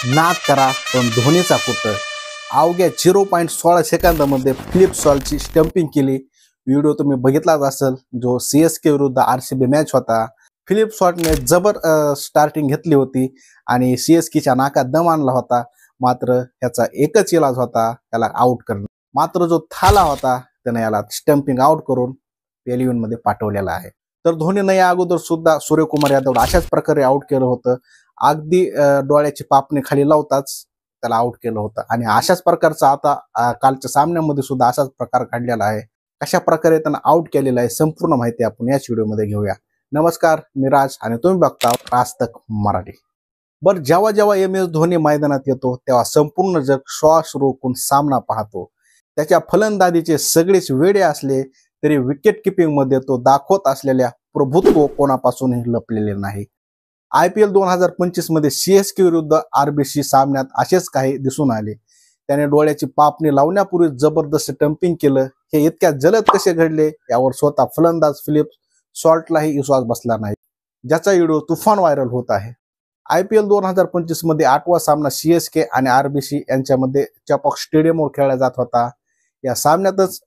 नाद करा पण धोनीचा कुठं. अवघ्या 0.16 सेकंदामध्ये फिलिप सॉल्टची स्टंपिंग केली. व्हिडिओ तुम्ही बघितलाच असेल, जो CSK विरुद्ध RCB मॅच होता. फिलिप सॉल्टने जबर स्टार्टिंग घेतली होती आणि CSKच्या नाकात दम आणला होता. मात्र ह्याचा एकच इलाज होता, त्याला आउट करणं. मात्र जो थाला होता त्याने याला स्टंपिंग आउट करून पेलिव्हन मध्ये पाठवलेला आहे. तर धोनीनं या अगोदर सुद्धा सूर्यकुमार यादव अशाच प्रकारे आउट केलं होतं. अगदी डोळ्याची पापणी खाली लावताच त्याला आउट केलं होतं आणि अशाच प्रकारचा आता कालच्या सामन्यामध्ये सुद्धा असाच प्रकार घडलेला आहे. कशा प्रकारे त्यांना आउट केलेला आहे संपूर्ण माहिती आपण याच व्हिडिओमध्ये घेऊया. नमस्कार, मी राज आणि तुम्ही बघता राजतक मराठी. बरं, जेव्हा जेव्हा MS धोनी मैदानात येतो तेव्हा संपूर्ण जग श्वास रोखून सामना पाहतो. त्याच्या फलंदाजीचे सगळेच वेडे असले तरी विकेट किपिंग मध्ये तो दाखवत असलेल्या प्रभुत्व कोणापासूनही लपलेले नाही. IPL 2025 मध्ये CSK विरुद्ध RBC सामन्यात असेच काही दिसून आले. त्याने डोळ्याची पापणी लावण्यापूर्वी जबरदस्त स्टंपिंग केलं. हे इतक्या जलद कसे घडले यावर स्वतः फलंदाज फिलिप सॉल्टलाही विश्वास बसला नाही, ज्याचा व्हिडिओ तुफान व्हायरल होत आहे. IPL 2025 मध्ये 8वा सामना CSK आणि RBC यांच्यामध्ये चपॉक स्टेडियमवर खेळला जात होता. या सामन्यातच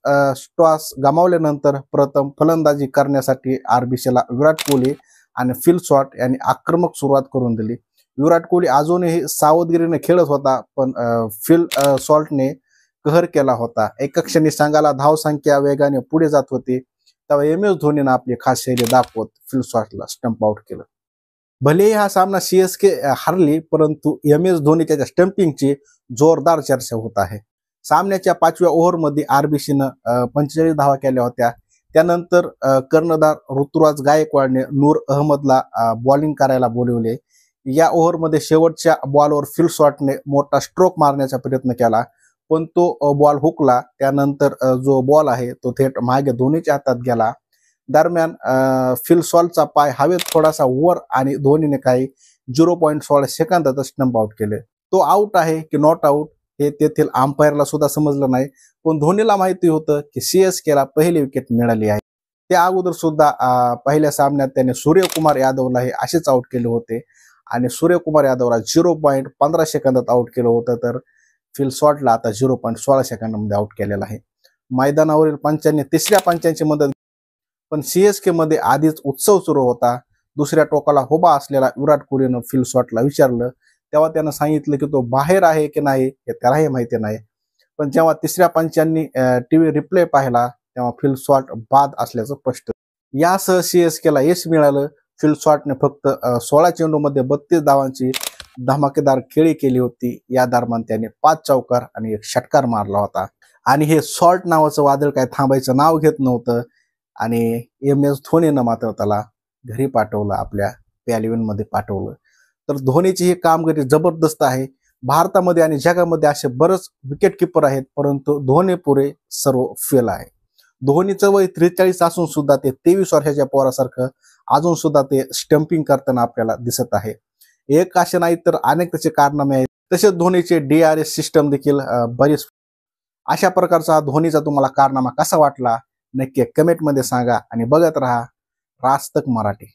टॉस गमावल्यानंतर प्रथम फलंदाजी करण्यासाठी RBCला विराट कोहली आणि फिल सॉल्ट यांनी आक्रमक सुरुवात करून दिली. विराट कोहली अजूनही सावधगिरीने खेळत होता, पण फिल सॉल्टने कहर केला होता. एका क्षणी संघाला धावसंख्या वेगाने पुढे जात होती तेव्हा MS धोनीनं आपली खास शैली दाखवत फिल सॉल्टला स्टंप आउट केलं. भलेही हा सामना CSK हरली, परंतु MS धोनी त्याच्या स्टंपिंगची जोरदार चर्चा होत आहे. सामन्याच्या 5व्या ओव्हरमध्ये RBCनं 45 धावा केल्या होत्या. त्यानंतर कर्णधार ऋतुराज गायकवाडने नूर अहमदला बॉलिंग करायला बोलवले. या ओव्हरमध्ये शेवटच्या बॉलवर फिल सॉल्टने मोठा स्ट्रोक मारण्याचा प्रयत्न केला, पण तो बॉल हुकला. त्यानंतर जो बॉल आहे तो थेट मागे धोनीच्या हातात गेला. दरम्यान फिल सॉल्टचा पाय हवेत थोडासा वर आणि धोनीने काही 0.16 सेकंदात स्टंप आउट केले. तो आउट आहे की नॉट आउट हे तेथील अंपायरला सुद्धा समजलं नाही, पण धोनीला माहिती होतं की CSKला पहिली विकेट मिळाली आहे. त्या अगोदर सुद्धा पहिल्या सामन्यात त्याने सूर्यकुमार यादवलाही असेच आउट केले होते आणि सूर्यकुमार यादवला 0.15 सेकंदात आउट केलं होतं, तर फिल सॉल्टला आता 0.16 सेकंदामध्ये आउट केलेला आहे. मैदानावरील पंचांनी तिसऱ्या पंचांची मदत, पण CSK मध्ये आधीच उत्सव सुरू होता. दुसऱ्या टोकाला उभा असलेला विराट कोहलीनं फिल सॉल्टला विचारलं तेव्हा त्यानं सांगितलं की तो बाहेर आहे की नाही हे त्यालाही माहिती नाही. पण जेव्हा तिसऱ्या पंचांनी TV रिप्ले पाहिला तेव्हा फिल सॉल्ट बाद असल्याचं स्पष्ट. यासह CSKला यश मिळालं. फिल सॉल्टने फक्त 16 चेंडूमध्ये 32 धावांची धमाकेदार खेळी केली होती. या दरम्यान त्याने 5 चौकार आणि 1 षटकार मारला होता आणि हे सॉल्ट नावाचं वादळ काय थांबायचं नाव घेत नव्हतं आणि MS धोनीनं मात्र त्याला घरी पाठवलं, आपल्या पॅलिव्हन मध्ये पाठवलं. तर धोनीची ही कामगिरी जबरदस्त आहे. भारतामध्ये आणि जगामध्ये असे बरेच विकेट किपर आहेत, परंतु धोनी पुरे सर्व फेल आहे. धोनीचं वय 43 असून सुद्धा ते 23 वर्षाच्या पोरासारखं अजून सुद्धा ते स्टंपिंग करताना आपल्याला दिसत आहे. एक असे नाही तर अनेक त्याचे कारनामे आहेत. तसेच धोनीचे DRS सिस्टम देखील बरीच. अशा प्रकारचा धोनीचा तुम्हाला कारनामा कसा वाटला नक्की कमेंट मध्ये सांगा आणि बघत राहा राजतक मराठी.